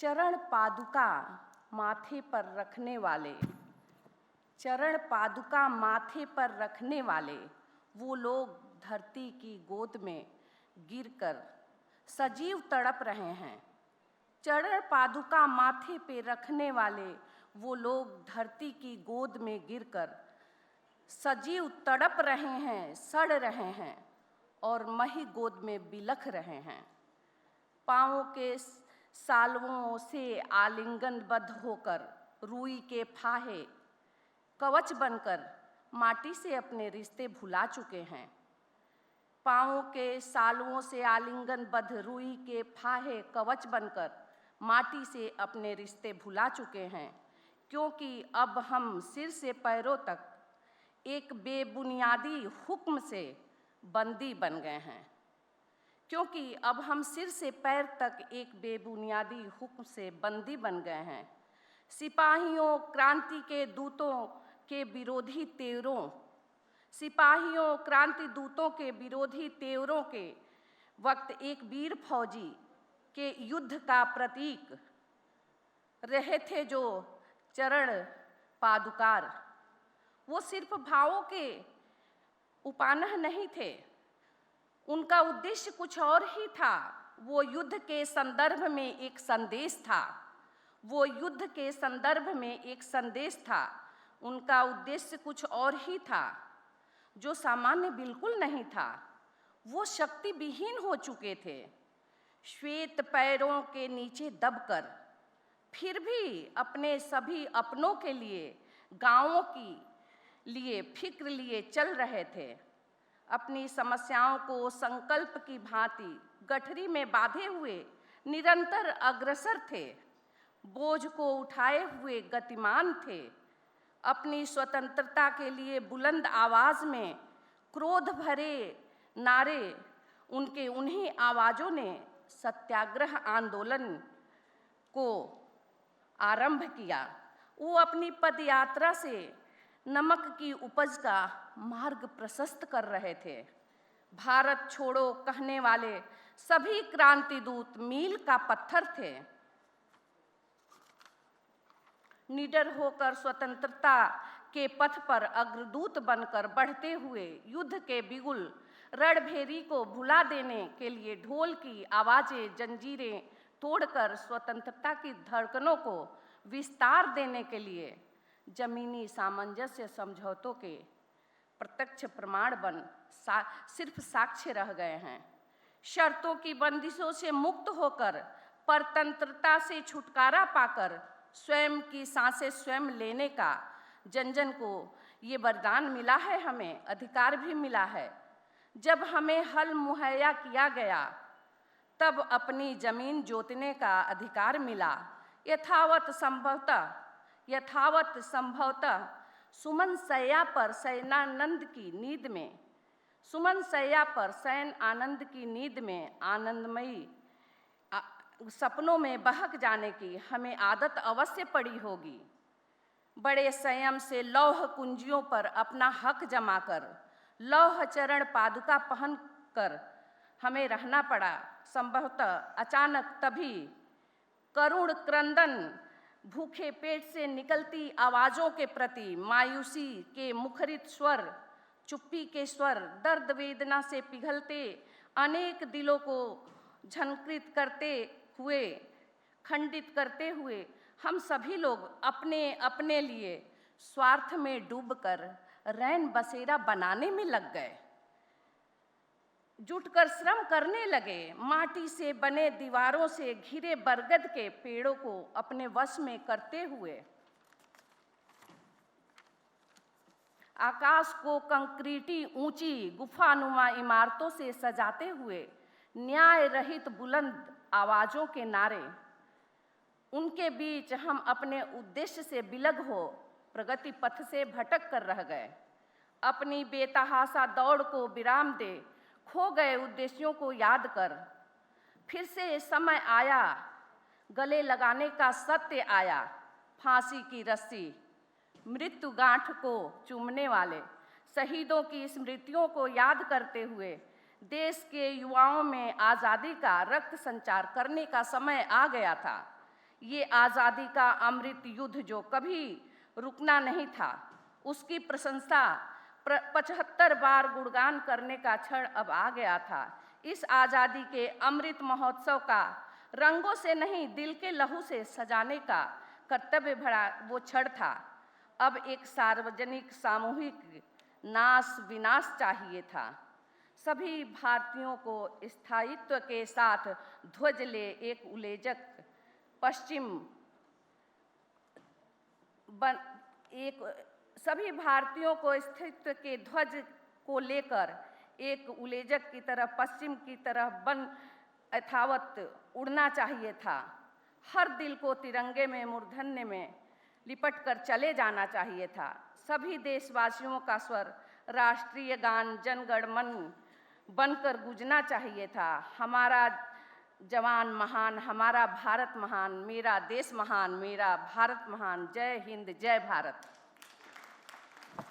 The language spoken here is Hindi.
चरण पादुका माथे पर रखने वाले, चरण पादुका माथे पर रखने वाले वो लोग धरती की गोद में गिरकर सजीव तड़प रहे हैं। चरण पादुका माथे पे रखने वाले वो लोग धरती की गोद में गिरकर सजीव तड़प रहे हैं, सड़ रहे हैं और मही गोद में बिलख रहे हैं। पाँवों के सालवों से आलिंगनबद्ध होकर रूई के फाहे कवच बनकर माटी से अपने रिश्ते भुला चुके हैं। पाँवों के सालवों से आलिंगनबद्ध रूई के फाहे कवच बनकर माटी से अपने रिश्ते भुला चुके हैं, क्योंकि अब हम सिर से पैरों तक एक बेबुनियादी हुक्म से बंदी बन गए हैं। क्योंकि अब हम सिर से पैर तक एक बेबुनियादी हुक्म से बंदी बन गए हैं। सिपाहियों क्रांति के दूतों के विरोधी तेवरों, सिपाहियों क्रांति दूतों के विरोधी तेवरों के वक्त एक वीर फौजी के युद्ध का प्रतीक रहे थे जो चरण पादुकार। वो सिर्फ भावों के उपानह नहीं थे, उनका उद्देश्य कुछ और ही था। वो युद्ध के संदर्भ में एक संदेश था, वो युद्ध के संदर्भ में एक संदेश था। उनका उद्देश्य कुछ और ही था, जो सामान्य बिल्कुल नहीं था। वो शक्ति विहीन हो चुके थे, श्वेत पैरों के नीचे दबकर, फिर भी अपने सभी अपनों के लिए, गांवों की लिए फिक्र लिए चल रहे थे। अपनी समस्याओं को संकल्प की भांति गठरी में बांधे हुए निरंतर अग्रसर थे, बोझ को उठाए हुए गतिमान थे। अपनी स्वतंत्रता के लिए बुलंद आवाज में क्रोध भरे नारे, उनके उन्हीं आवाज़ों ने सत्याग्रह आंदोलन को आरंभ किया। वो अपनी पदयात्रा से नमक की उपज का मार्ग प्रशस्त कर रहे थे। भारत छोड़ो कहने वाले सभी क्रांति दूत मील का पत्थर थे। निडर होकर स्वतंत्रता के पथ पर अग्रदूत बनकर बढ़ते हुए युद्ध के बिगुल रणभेरी को भुला देने के लिए ढोल की आवाजें जंजीरें तोड़कर स्वतंत्रता की धड़कनों को विस्तार देने के लिए जमीनी सामंजस्य समझौतों के प्रत्यक्ष प्रमाण बन सिर्फ साक्ष्य रह गए हैं। शर्तों की बंदिशों से मुक्त होकर, परतंत्रता से छुटकारा पाकर स्वयं की सांसें स्वयं लेने का जन जन को ये वरदान मिला है, हमें अधिकार भी मिला है। जब हमें हल मुहैया किया गया तब अपनी जमीन जोतने का अधिकार मिला। यथावत संभवतः सुमन सैया पर शयनानंद की नींद में, सुमन सैया पर शयन आनंद की नींद में आनंदमयी सपनों में बहक जाने की हमें आदत अवश्य पड़ी होगी। बड़े संयम से लौह कुंजियों पर अपना हक जमा कर, लौह चरण पादुका पहन कर हमें रहना पड़ा। संभवतः अचानक तभी करुण क्रंदन, भूखे पेट से निकलती आवाज़ों के प्रति मायूसी के मुखरित स्वर, चुप्पी के स्वर, दर्द वेदना से पिघलते अनेक दिलों को झंकृत करते हुए, खंडित करते हुए हम सभी लोग अपने अपने लिए स्वार्थ में डूबकर रैन बसेरा बनाने में लग गए। जुटकर श्रम करने लगे। माटी से बने दीवारों से घिरे बरगद के पेड़ों को अपने वश में करते हुए, आकाश को कंक्रीटी ऊंची गुफानुमा इमारतों से सजाते हुए, न्याय रहित बुलंद आवाज़ों के नारे, उनके बीच हम अपने उद्देश्य से बिलग हो प्रगति पथ से भटक कर रह गए। अपनी बेतहाशा दौड़ को विराम दे, खो गए उद्देश्यों को याद कर, फिर से समय आया, गले लगाने का सत्य आया। फांसी की रस्सी, मृत्यु गांठ को चूमने वाले शहीदों की स्मृतियों को याद करते हुए देश के युवाओं में आज़ादी का रक्त संचार करने का समय आ गया था। ये आज़ादी का अमृत युद्ध जो कभी रुकना नहीं था, उसकी प्रशंसा 75 बार गुणगान करने का क्षण अब आ गया था। इस आज़ादी के अमृत महोत्सव का रंगों से नहीं, दिल के लहू से सजाने का कर्तव्य भरा वो क्षण था। अब एक सार्वजनिक सामूहिक नाश विनाश चाहिए था। सभी भारतीयों को स्थायित्व के साथ ध्वज ले एक उलेजक सभी भारतीयों को अस्तित्व के ध्वज को लेकर एक उलेजक की तरह पश्चिम की तरफ बन यथावत उड़ना चाहिए था। हर दिल को तिरंगे में मूर्धन्य में लिपट कर चले जाना चाहिए था। सभी देशवासियों का स्वर राष्ट्रीय गान जन गण मन बनकर गूंजना चाहिए था। हमारा जवान महान, हमारा भारत महान, मेरा देश महान, मेरा भारत महान। जय हिंद, जय भारत।